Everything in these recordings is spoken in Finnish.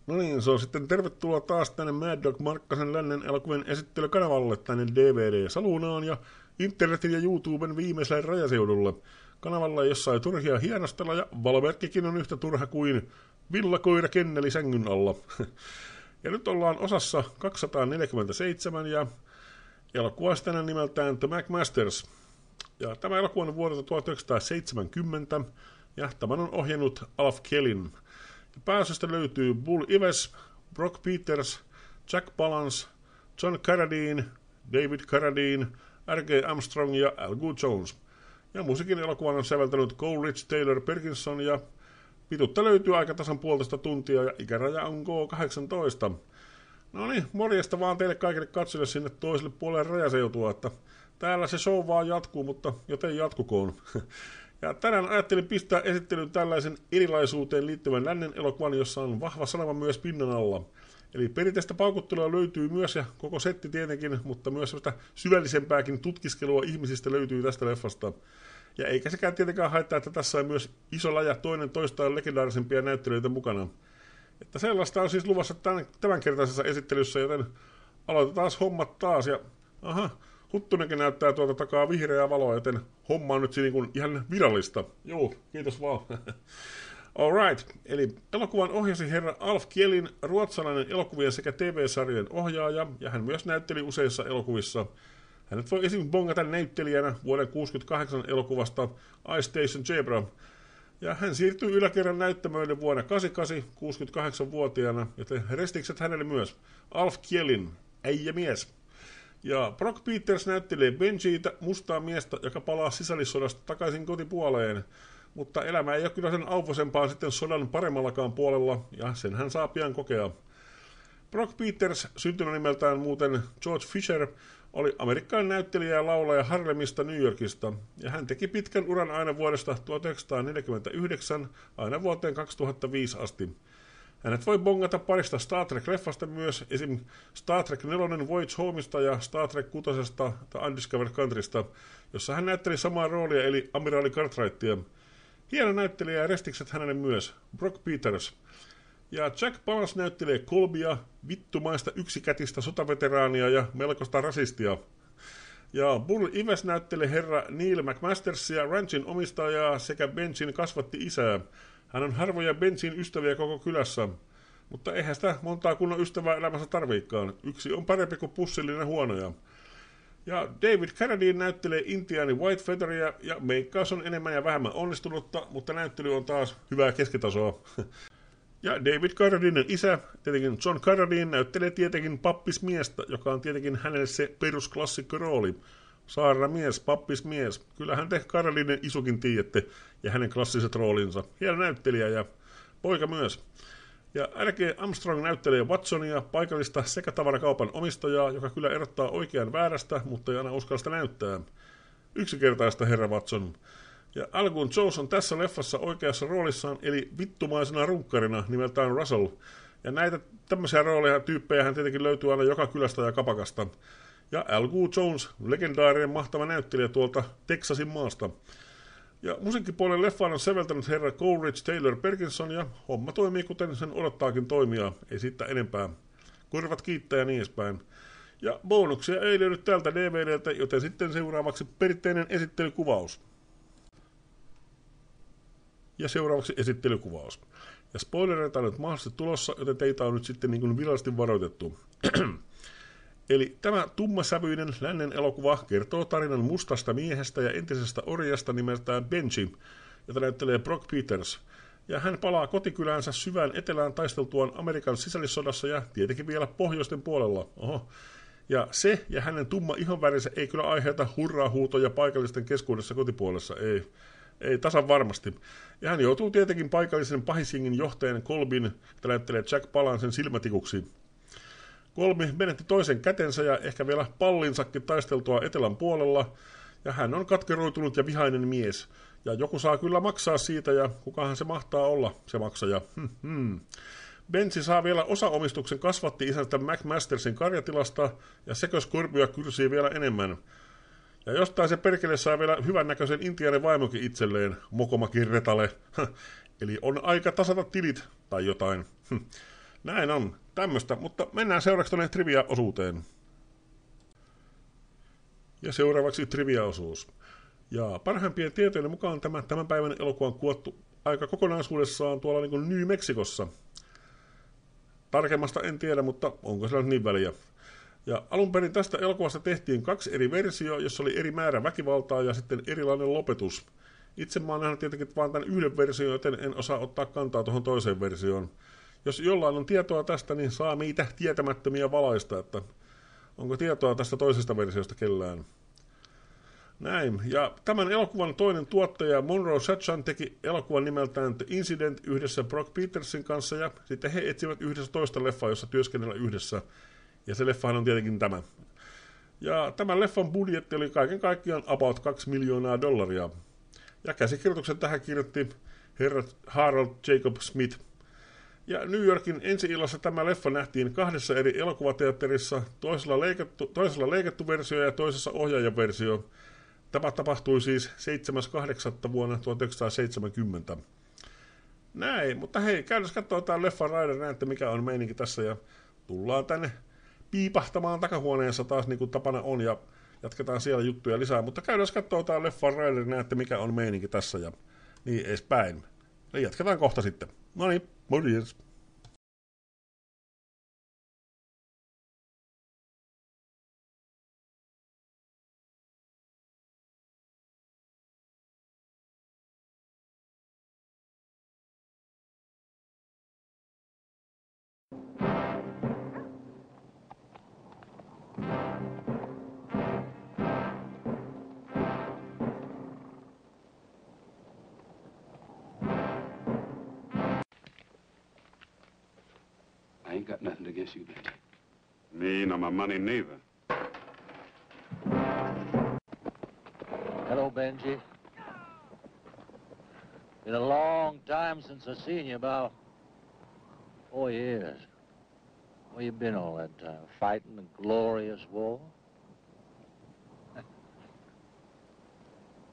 No niin, se on sitten tervetuloa taas tänne Mad Dog Markkasen lännen elokuvien esittelykanavalle tänne DVD-salunaan ja internetin ja YouTuben viimeiselle rajaseudulle. Kanavalla, jossa ei turhia hienostella ja valomerkkikin on yhtä turha kuin villakoira kenneli sängyn alla. Ja nyt ollaan osassa 247 ja elokuva tänään nimeltään The McMasters. Ja tämä elokuva on vuodelta 1970 ja tämän on ohjannut Alf Kellin. Pääosasta löytyy Bull Ives, Brock Peters, Jack Palance, John Carradine, David Carradine, R.G. Armstrong ja Al Jones. Ja musiikin elokuvan on säveltänyt Coleridge Taylor Perkinson ja pituutta löytyy aika tasan 1,5 tuntia ja ikäraja on K18. No niin, morjesta vaan teille kaikille katsojille sinne toiselle puolelle rajaseutua, että täällä se show vaan jatkuu, mutta joten jatkukoon. Ja tänään ajattelin pistää esittelyyn tällaisen erilaisuuteen liittyvän lännen elokuvan, jossa on vahva sanoma myös pinnan alla. Eli perinteistä paukuttelua löytyy myös, ja koko setti tietenkin, mutta myös sellaista syvällisempääkin tutkiskelua ihmisistä löytyy tästä leffasta. Ja eikä sekään tietenkään haittaa, että tässä on myös iso läjä toinen toistaan legendaarisempia näyttelijöitä mukana. Että sellaista on siis luvassa tämänkertaisessa esittelyssä, joten aloitetaan hommat taas. Ja Huttunenkin näyttää tuolta takaa vihreää valoa, joten homma on nyt siinä niin ihan virallista. Joo, kiitos vaan. Alright, eli elokuvan ohjasi herra Alf Kjellin, ruotsalainen elokuvien sekä TV-sarjojen ohjaaja, ja hän myös näytteli useissa elokuvissa. Hänet voi esimerkiksi bongata näyttelijänä vuoden 1968 elokuvasta I Station Zebra. Ja hän siirtyi yläkerran näyttämöille vuonna 1988, 68-vuotiaana, joten restikset hänelle myös. Alf Kjellin, äijämies. Ja Brock Peters näyttelee Benjiitä, mustaa miestä, joka palaa sisällissodasta takaisin kotipuoleen. Mutta elämä ei ole kyllä sen auvoisempaa sitten sodan paremmallakaan puolella, ja sen hän saa pian kokea. Brock Peters, syntynyt nimeltään muuten George Fisher, oli amerikkalainen näyttelijä ja laulaja Harlemista, New Yorkista, ja hän teki pitkän uran aina vuodesta 1949 aina vuoteen 2005 asti. Hänet voi bongata parista Star Trek-leffasta myös, esim. Star Trek 4 Voyage Homeista ja Star Trek 6 The Undiscovered Countrysta, jossa hän näytteli samaa roolia eli amiraali Cartwrightia. Hieno näyttelijä ja restikset hänelle myös, Brock Peters. Ja Jack Palance näyttelee Colbya, vittumaista yksikätistä sotaveteraania ja melkoista rasistia. Ja Bull Ives näyttelee herra Neil McMastersia, ranchin omistajaa sekä Benjin kasvatti isää. Hän on harvoja Benjin ystäviä koko kylässä, mutta eihän sitä montaa kunnon ystävää elämässä tarviikaan. Yksi on parempi kuin pussillinen huonoja. Ja David Carradine näyttelee intiaani Whitefeatheria, ja meikkaus on enemmän ja vähemmän onnistunutta, mutta näyttely on taas hyvää keskitasoa. Ja David Carradinen isä, tietenkin John Carradine, näyttelee tietenkin pappismiestä, joka on tietenkin hänelle se perusklassikko-rooli. Saarnamies, pappismies. Kyllähän te Carradinen isukin tiedätte, ja hänen klassiset roolinsa. Hieno näyttelijä ja poika myös. Ja R.G. Armstrong näyttelee Watsonia, paikallista sekatavarakaupan omistajaa, joka kyllä erottaa oikean väärästä, mutta ei aina uskalla sitä näyttää. Yksinkertaista herra Watson. Ja Al Jones on tässä leffassa oikeassa roolissaan, eli vittumaisena runkkarina nimeltään Russell. Ja näitä tämmöisiä rooleja tyyppejä hän tietenkin löytyy aina joka kylästä ja kapakasta. Ja Al Jones, legendaarinen mahtava näyttelijä tuolta Texasin maasta. Ja musiikkipuolen leffaan on säveltänyt herra Coleridge Taylor Perkinson, ja homma toimii kuten sen odottaakin toimia, ei siitä enempää. Korvat kiittää ja niin edespäin. Ja bonuksia ei löydy tältä DVDltä, joten sitten seuraavaksi perinteinen esittelykuvaus. Ja seuraavaksi esittelykuvaus. Ja spoilereita on nyt mahdollisesti tulossa, joten teitä on nyt sitten niin kuin virallisesti varoitettu. Eli tämä tummasävyinen lännen elokuva kertoo tarinan mustasta miehestä ja entisestä orjasta nimeltään Benji, jota näyttelee Brock Peters. Ja hän palaa kotikyläänsä syvään etelään taisteltuaan Amerikan sisällissodassa ja tietenkin vielä pohjoisten puolella. Oho. Ja se ja hänen tumma ihonvärinsä ei kyllä aiheuta hurraa-huutoja paikallisten keskuudessa kotipuolessa, ei tasan varmasti. Ja hän joutuu tietenkin paikallisen pahisjengin johtajan Colbyn, jota näyttelee Jack Palancen silmätikuksi. Colby menetti toisen kätensä ja ehkä vielä pallinsakin taisteltua etelän puolella, ja hän on katkeroitunut ja vihainen mies. Ja joku saa kyllä maksaa siitä, ja kukahan se mahtaa olla, se maksaja. Benji saa vielä osaomistuksen kasvatti-isäntä McMastersin karjatilasta, ja seköskorpia kyrsii vielä enemmän. Ja jostain se perkele saa vielä hyvännäköisen intiaanin vaimokin itselleen, mokomakin retale. Eli on aika tasata tilit, tai jotain. Näin on, tämmöstä, mutta mennään seuraavaksi tuonne trivia-osuuteen. Ja seuraavaksi trivia-osuus. Ja parhaimpien tietojen mukaan tämän päivän elokuva on kuvattu aika kokonaisuudessaan tuolla niin kuin New Mexicossa. Tarkemmasta en tiedä, mutta onko siellä niin väliä. Ja alun perin tästä elokuvasta tehtiin 2 eri versioa, jossa oli eri määrä väkivaltaa ja sitten erilainen lopetus. Itse mä oon nähnyt tietenkin vain tämän yhden version, joten en osaa ottaa kantaa tuohon toiseen versioon. Jos jollain on tietoa tästä, niin saa meitä tietämättömiä valaista, että onko tietoa tästä toisesta versiosta kellään. Näin, ja tämän elokuvan toinen tuottaja Monroe Sachan teki elokuvan nimeltään The Incident yhdessä Brock Petersin kanssa, ja sitten he etsivät yhdessä toista leffaa, jossa työskennellä yhdessä, ja se leffahan on tietenkin tämä. Ja tämän leffan budjetti oli kaiken kaikkiaan about $2 miljoonaa, ja käsikirjoituksen tähän kirjoitti herra Harold Jacob Smith. Ja New Yorkin ensi-illassa tämä leffa nähtiin 2 eri elokuvateatterissa, toisella leikattu versio ja toisessa ohjaajaversio. Tämä tapahtui siis 7.8. vuonna 1970. Näin, mutta hei, käydään katsoa tämän leffan Rider, näette mikä on meininki tässä ja tullaan tänne piipahtamaan takahuoneessa taas niin kuin tapana on ja jatketaan siellä juttuja lisää, mutta käydään katsoa tämän leffan Rider, näette mikä on meininki tässä ja niin edespäin. Ja jatketaan kohta sitten. No niin, morjens. I ain't got nothing against you, Benji. Me nor my money neither. Hello, Benji. Been a long time since I seen you, about 4 years. Where you been all that time? Fighting the glorious war?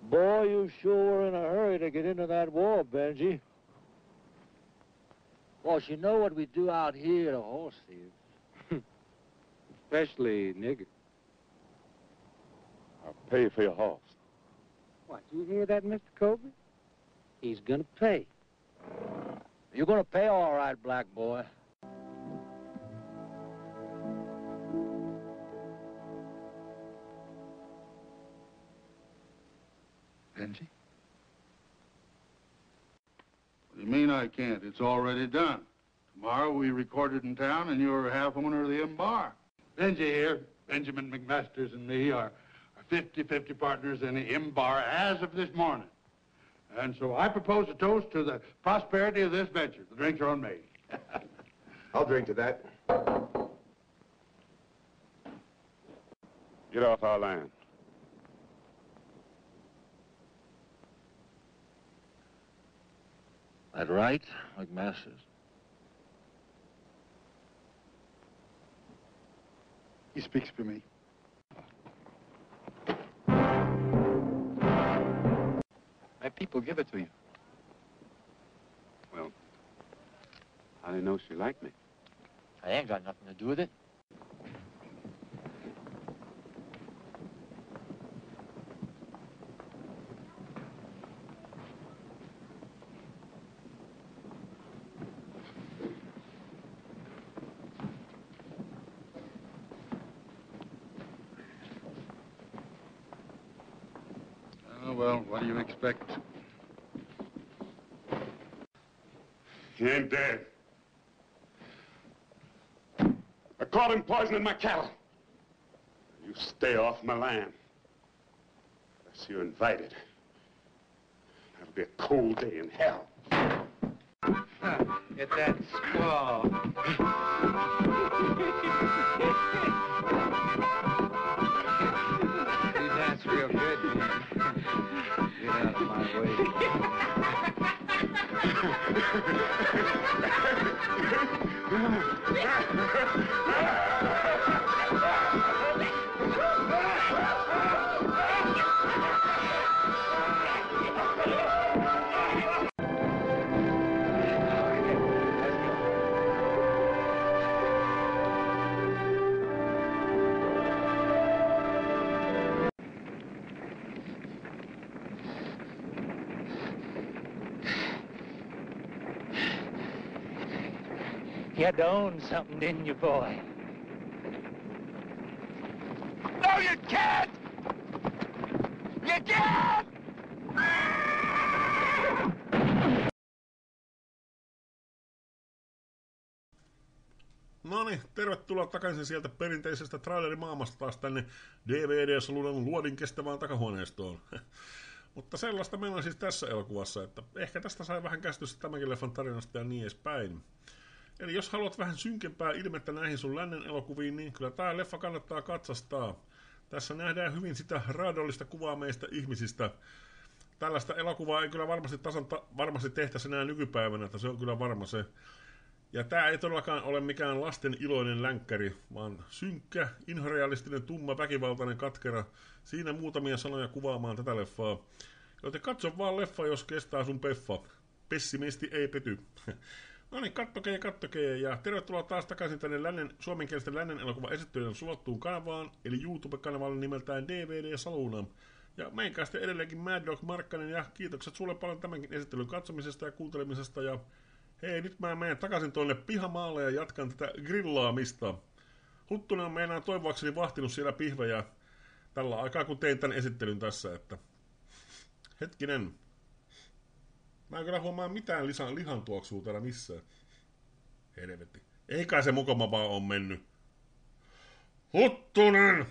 Boy, you sure were in a hurry to get into that war, Benji. Boss, you know what we do out here to horse thieves? Especially nigger. I'll pay for your horse. What, you hear that, Mr. Kobe? He's gonna pay. You're gonna pay all right, black boy. Benji? What do you mean I can't? It's already done. Tomorrow we record it in town and you're half owner of the M Bar. Benji here, Benjamin McMasters and me are 50-50 partners in the M Bar as of this morning. And so I propose a toast to the prosperity of this venture. The drinks are on me. I'll drink to that. Get off our land. That right, McMasters? He speaks for me. My people give it to you. Well, how do you know she liked me? I ain't got nothing to do with it. Oh, well, what do you expect? He ain't dead. I caught him poisoning my cattle. You stay off my land. Unless you're invited. That'll be a cold day in hell. Get that squall. You dance real good, man. Get out of my way. You had to own something, didn't you, boy? No, you can't! You can't! No niin, tervetuloa takaisin sieltä perinteisestä trailerimaailmasta taas tänne DVD-solunan luodin kestävään takahuoneistoon. Mutta sellaista meillä on siis tässä elokuvassa, että ehkä tästä sai vähän käsitystä tämänkin leffan tarinasta ja niin edespäin. Eli jos haluat vähän synkempää ilmettä näihin sun lännen elokuviin, niin kyllä tää leffa kannattaa katsastaa. Tässä nähdään hyvin sitä raadollista kuvaa meistä ihmisistä. Tällaista elokuvaa ei kyllä varmasti tehtäisi enää nykypäivänä, että se on kyllä varma se. Ja tää ei todellakaan ole mikään lasten iloinen länkkäri, vaan synkkä, inhorealistinen, tumma, väkivaltainen katkera. Siinä muutamia sanoja kuvaamaan tätä leffaa. Joten katso vaan leffa, jos kestää sun peffa. Pessimisti ei pety. No niin, kattokee ja tervetuloa taas takaisin tänne suomenkielisten lännen elokuvan esittelyyn sulattuun kanavaan, eli YouTube-kanavalle nimeltään DVD Saluna. Ja meinkäästä edelleenkin Mad Dog Markkanen, ja kiitokset sulle paljon tämänkin esittelyn katsomisesta ja kuuntelemisesta, ja hei, nyt mä menen takaisin tuonne pihamaalle ja jatkan tätä grillaamista. Huttunen on meinaan toivoakseni vahtinut siellä pihvejä tällä aikaa, kun tein tämän esittelyn tässä, että hetkinen. Mä en kyllä huomaa mitään lihan tuoksua täällä missään. Helvetti. Ei kai se mukava vaan on mennyt. Huttunen!